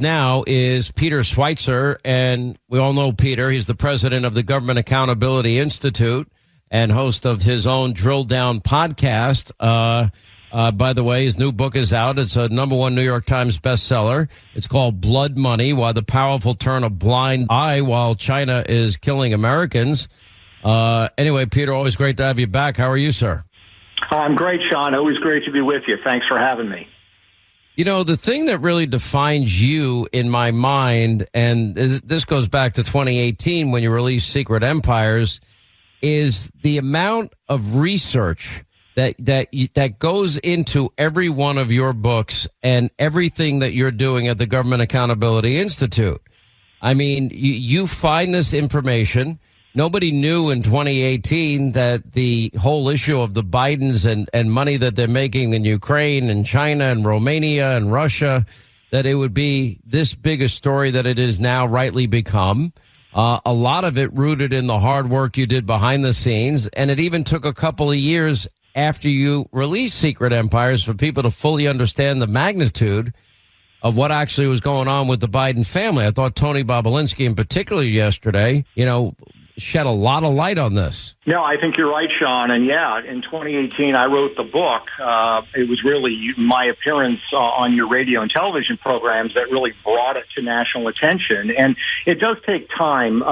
Now is Peter Schweizer, and we all know Peter. He's the president of the Government Accountability Institute and host of his own Drilldown podcast. By the way, his new book is out. It's a #1 New York Times bestseller. It's called Blood Money: Why the Powerful Turn a Blind Eye While China is Killing Americans. Anyway, Peter, always great to have you back. How are you, sir? I'm great, Sean. Always great to be with you. Thanks for having me. You know, the thing that really defines you in my mind, and this goes back to 2018 when you released Secret Empires, is the amount of research that goes into every one of your books and everything that you're doing at the Government Accountability Institute. I mean, you find this information. Nobody knew in 2018 that the whole issue of the Bidens and money that they're making in Ukraine and China and Romania and Russia, that it would be this big a story that it is now rightly become. A lot of it rooted in the hard work you did behind the scenes. And it even took a couple of years after you released Secret Empires for people to fully understand the magnitude of what actually was going on with the Biden family. I thought Tony Bobulinski in particular yesterday, shed a lot of light on this. No, I think you're right, Sean. And yeah, in 2018, I wrote the book. It was really my appearance on your radio and television programs that really brought it to national attention. And it does take time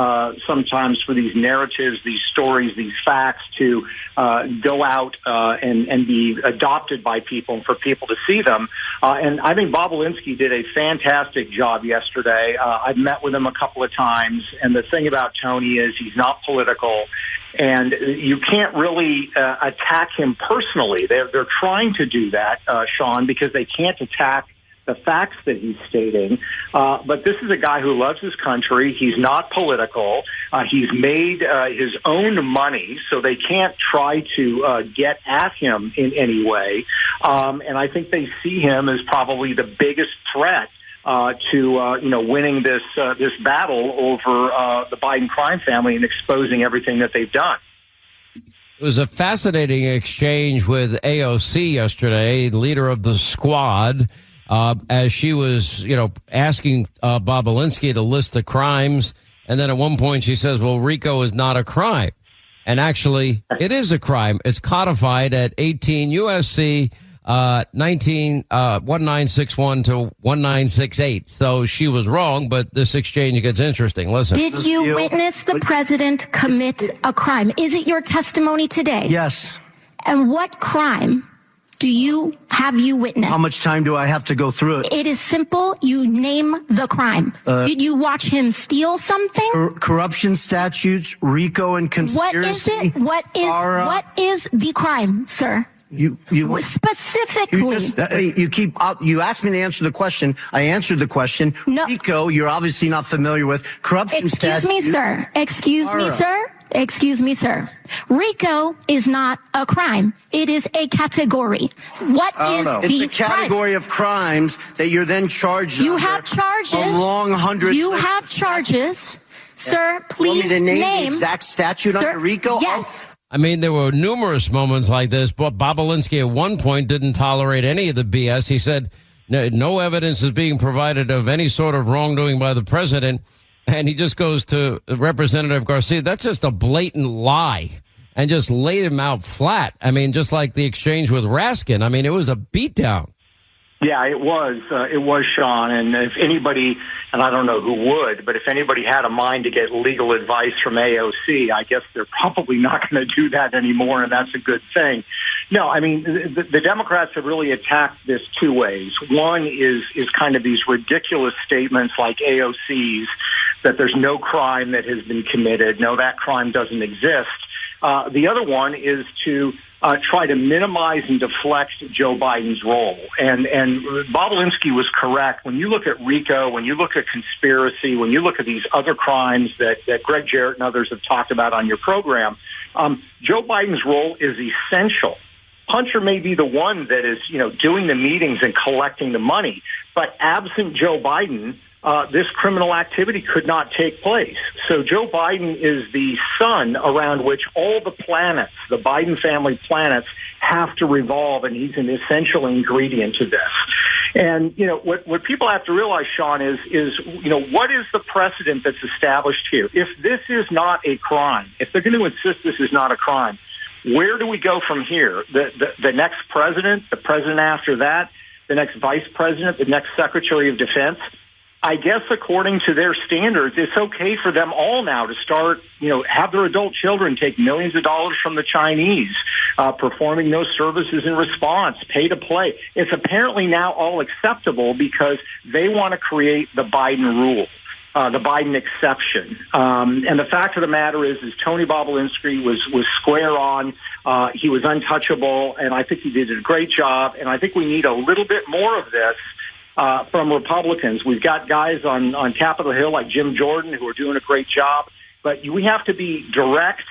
sometimes for these narratives, these stories, these facts to go out and be adopted by people and for people to see them. And I think Bobulinski did a fantastic job yesterday. I've met with him a couple of times. And the thing about Tony is he's not political. And you can't really attack him personally. They're trying to do that, Sean, because they can't attack the facts that he's stating. But this is a guy who loves his country. He's not political. He's made his own money, so they can't try to get at him in any way. And I think they see him as probably the biggest threat to winning this battle over the Biden crime family and exposing everything that they've done. It was a fascinating exchange with AOC yesterday, leader of the squad, as she was, asking Bobulinski to list the crimes. And then at one point she says, well, RICO is not a crime. And actually, it is a crime. It's codified at 18 U.S.C. 1961 to 1968. So she was wrong, but this exchange gets interesting. Listen. Did you witness the president commit a crime? Is it your testimony today? Yes. And what crime have you witnessed? How much time do I have to go through it? It is simple. You name the crime. Did you watch him steal something? Corruption statutes, RICO and conspiracy. What is the crime, sir? You specifically. You asked me to answer the question. I answered the question. No. RICO, you're obviously not familiar with. Corruption statute. Excuse me, sir. RICO is not a crime. It is a category. It's a category of crimes that you're then charged. You have charges. A long 100. You have charges. Sir, please want me to name the exact statute under RICO? Yes. I mean, there were numerous moments like this, but Bobulinski at one point didn't tolerate any of the BS. He said no evidence is being provided of any sort of wrongdoing by the president. And he just goes to Representative Garcia. That's just a blatant lie, and just laid him out flat. I mean, just like the exchange with Raskin. I mean, it was a beatdown. Yeah, it was, Sean. And if anybody, and I don't know who would, but if anybody had a mind to get legal advice from AOC, I guess they're probably not going to do that anymore, and that's a good thing. No, I mean, the Democrats have really attacked this two ways. One is kind of these ridiculous statements like AOC's that there's no crime that has been committed. No, that crime doesn't exist. The other one is to try to minimize and deflect Joe Biden's role. And Bobulinski was correct. When you look at RICO, when you look at conspiracy, when you look at these other crimes that Greg Jarrett and others have talked about on your program, Joe Biden's role is essential. Hunter may be the one that is, doing the meetings and collecting the money, but absent Joe Biden, this criminal activity could not take place. So Joe Biden is the sun around which all the planets, the Biden family planets, have to revolve, and he's an essential ingredient to this. And, what people have to realize, Sean, is, what is the precedent that's established here? If this is not a crime, if they're going to insist this is not a crime, where do we go from here? The next president, the president after that, the next vice president, the next secretary of defense? I guess according to their standards, it's okay for them all now to start, have their adult children take millions of dollars from the Chinese, performing those services in response, pay to play. It's apparently now all acceptable because they want to create the Biden rule, the Biden exception. And the fact of the matter is Tony Bobulinski was square on. He was untouchable, and I think he did a great job. And I think we need a little bit more of this from Republicans. We've got guys on Capitol Hill like Jim Jordan who are doing a great job, but we have to be direct,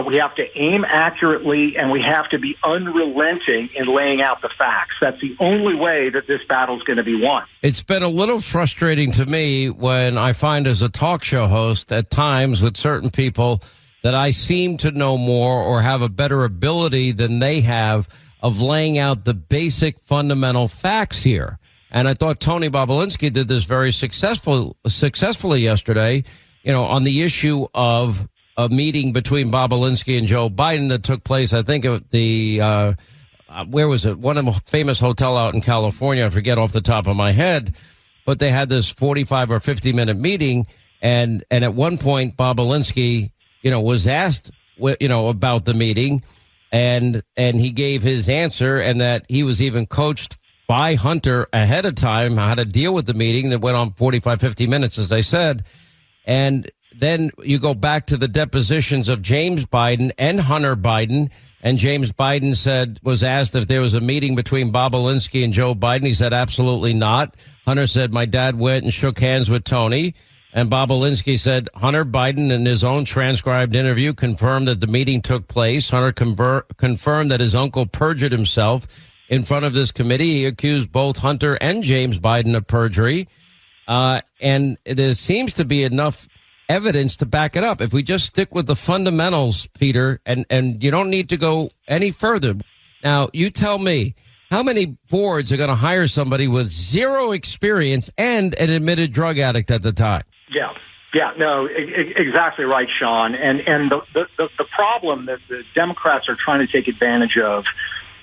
we have to aim accurately, and we have to be unrelenting in laying out the facts. That's the only way that this battle is going to be won. It's been a little frustrating to me when I find as a talk show host at times with certain people that I seem to know more or have a better ability than they have of laying out the basic fundamental facts here. And I thought Tony Bobulinski did this very successfully yesterday, on the issue of a meeting between Bobulinski and Joe Biden that took place, I think, at the, where was it? One of the famous hotel out in California. I forget off the top of my head. But they had this 45 or 50-minute meeting. And at one point, Bobulinski, was asked, about the meeting. And he gave his answer, and that he was even coached by Hunter ahead of time how to deal with the meeting that went on 45, 50 minutes, as I said. And then you go back to the depositions of James Biden and Hunter Biden. And James Biden was asked if there was a meeting between Bobulinski and Joe Biden. He said, absolutely not. Hunter said, my dad went and shook hands with Tony. And Bobulinski said, Hunter Biden, in his own transcribed interview, confirmed that the meeting took place. Hunter confirmed that his uncle perjured himself in front of this committee. He accused both Hunter and James Biden of perjury. And there seems to be enough evidence to back it up. If we just stick with the fundamentals, Peter, and you don't need to go any further. Now, you tell me, how many boards are going to hire somebody with zero experience and an admitted drug addict at the time? Yeah, no, exactly right, Sean. And the problem that the Democrats are trying to take advantage of,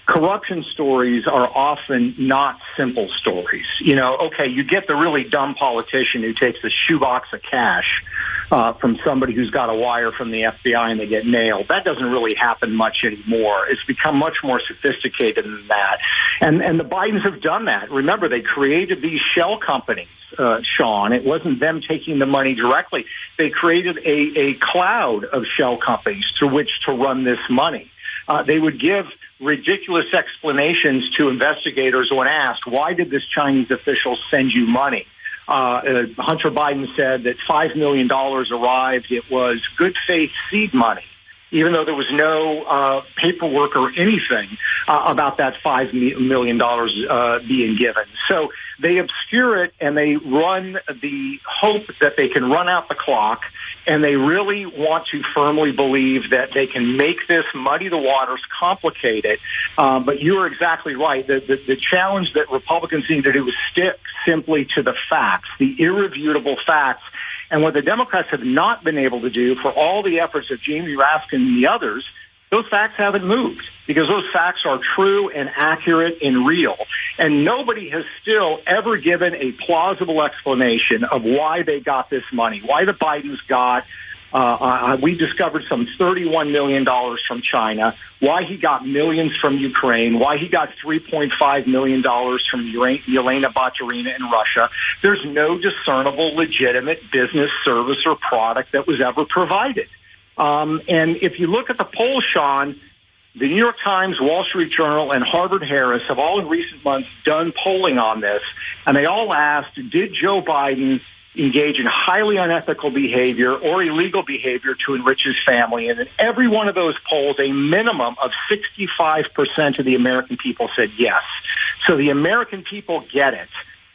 corruption stories are often not simple stories. Okay, you get the really dumb politician who takes a shoebox of cash from somebody who's got a wire from the FBI and they get nailed. That doesn't really happen much anymore. It's become much more sophisticated than that. And the Bidens have done that. Remember, they created these shell companies, Sean. It wasn't them taking the money directly. They created a cloud of shell companies through which to run this money. They would give ridiculous explanations to investigators when asked, why did this Chinese official send you money? Hunter Biden said that $5 million arrived. It was good faith seed money, even though there was no paperwork or anything about that $5 million being given. So they obscure it and they run the hope that they can run out the clock, and they really want to firmly believe that they can make this muddy the waters, complicate it. But you're exactly right. The challenge that Republicans need to do is stick simply to the facts, the irrefutable facts. And what the Democrats have not been able to do, for all the efforts of Jamie Raskin and the others, those facts haven't moved because those facts are true and accurate and real. And nobody has still ever given a plausible explanation of why they got this money, why the Bidens got, we discovered some $31 million from China, why he got millions from Ukraine, why he got $3.5 million from Yelena Baturina in Russia. There's no discernible, legitimate business, service, or product that was ever provided. And if you look at the polls, Sean, the New York Times, Wall Street Journal, and Harvard-Harris have all in recent months done polling on this, and they all asked, did Joe Biden engage in highly unethical behavior or illegal behavior to enrich his family? And in every one of those polls, a minimum of 65% of the American people said yes. So the American people get it.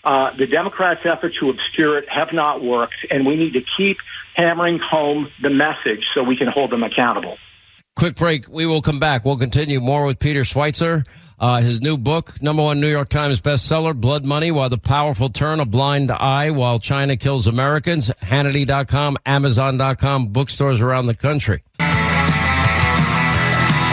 The Democrats' efforts to obscure it have not worked, and we need to keep hammering home the message so we can hold them accountable. Quick break. We will come back. We'll continue more with Peter Schweizer His new book, #1 New York Times bestseller, Blood Money, Why the Powerful Turn a Blind Eye While China Kills Americans. Hannity.com, Amazon.com, bookstores around the country. All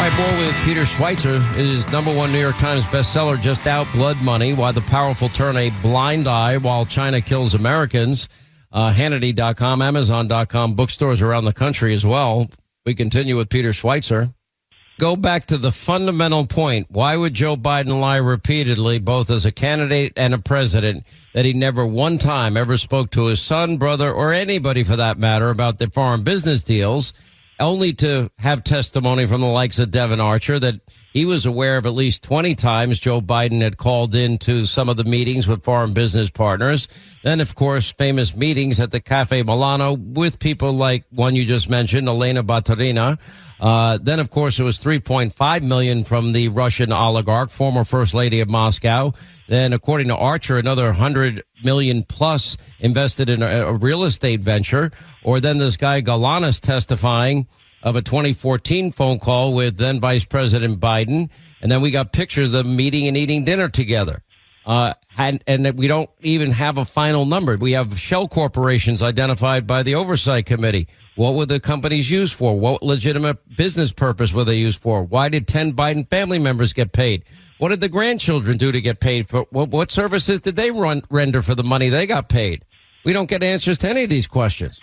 right, more with Peter Schweizer. His #1 New York Times bestseller, just out, Blood Money, Why the Powerful Turn a Blind Eye While China Kills Americans. Hannity.com, Amazon.com, bookstores around the country as well. We continue with Peter Schweizer. Go back to the fundamental point. Why would Joe Biden lie repeatedly, both as a candidate and a president, that he never one time ever spoke to his son, brother, or anybody for that matter about the foreign business deals, only to have testimony from the likes of Devin Archer that he was aware of at least 20 times Joe Biden had called into some of the meetings with foreign business partners. Then, of course, famous meetings at the Cafe Milano with people like one you just mentioned, Elena Baturina. Then, of course, it was $3.5 million from the Russian oligarch, former First Lady of Moscow. Then, according to Archer, another $100 million plus invested in a real estate venture. Or then this guy Galanis testifying of a 2014 phone call with then Vice President Biden. And then we got pictures of them meeting and eating dinner together. And we don't even have a final number. We have shell corporations identified by the Oversight Committee. What were the companies used for? What legitimate business purpose were they used for? Why did 10 Biden family members get paid? What did the grandchildren do to get paid? For what services did they render for the money they got paid? We don't get answers to any of these questions.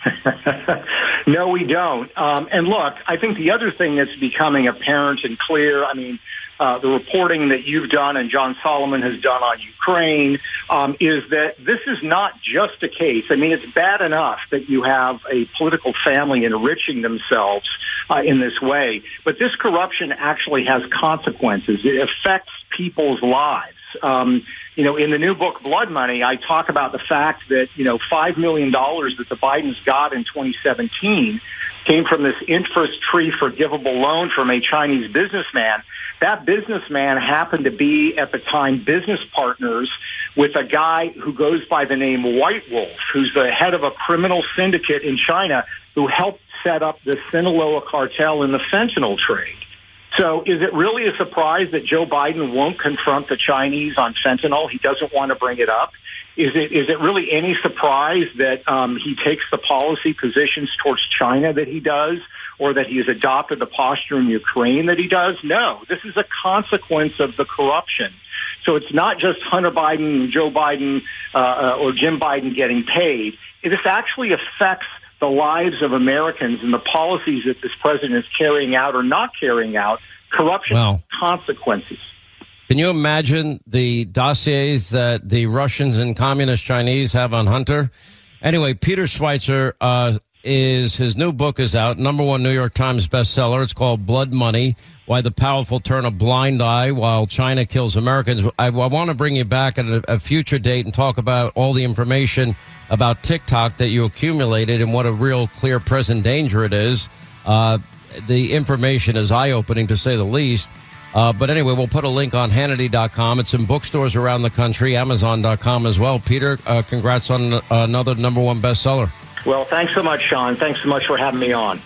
No, we don't. And look, I think the other thing that's becoming apparent and clear, I mean, the reporting that you've done and John Solomon has done on Ukraine is that this is not just a case. I mean, it's bad enough that you have a political family enriching themselves in this way, but this corruption actually has consequences. It affects people's lives. In the new book, Blood Money, I talk about the fact that, $5 million that the Bidens got in 2017 came from this interest-free forgivable loan from a Chinese businessman. That businessman happened to be, at the time, business partners with a guy who goes by the name White Wolf, who's the head of a criminal syndicate in China who helped set up the Sinaloa cartel in the fentanyl trade. So is it really a surprise that Joe Biden won't confront the Chinese on fentanyl? He doesn't want to bring it up. Is it really any surprise that he takes the policy positions towards China that he does, or that he has adopted the posture in Ukraine that he does? No, this is a consequence of the corruption. So it's not just Hunter Biden, Joe Biden, or Jim Biden getting paid. This actually affects the lives of Americans and the policies that this president is carrying out or not carrying out. Corruption has consequences. Can you imagine the dossiers that the Russians and communist Chinese have on Hunter? Anyway, Peter Schweizer, his new book is out, #1 New York Times bestseller. It's called Blood Money, Why the Powerful Turn a Blind Eye While China Kills Americans. I want to bring you back at a future date and talk about all the information about TikTok that you accumulated and what a real clear present danger it is. The information is eye-opening, to say the least. But anyway, we'll put a link on Hannity.com. It's in bookstores around the country, Amazon.com as well. Peter, congrats on another #1 bestseller. Well, thanks so much, Sean. Thanks so much for having me on.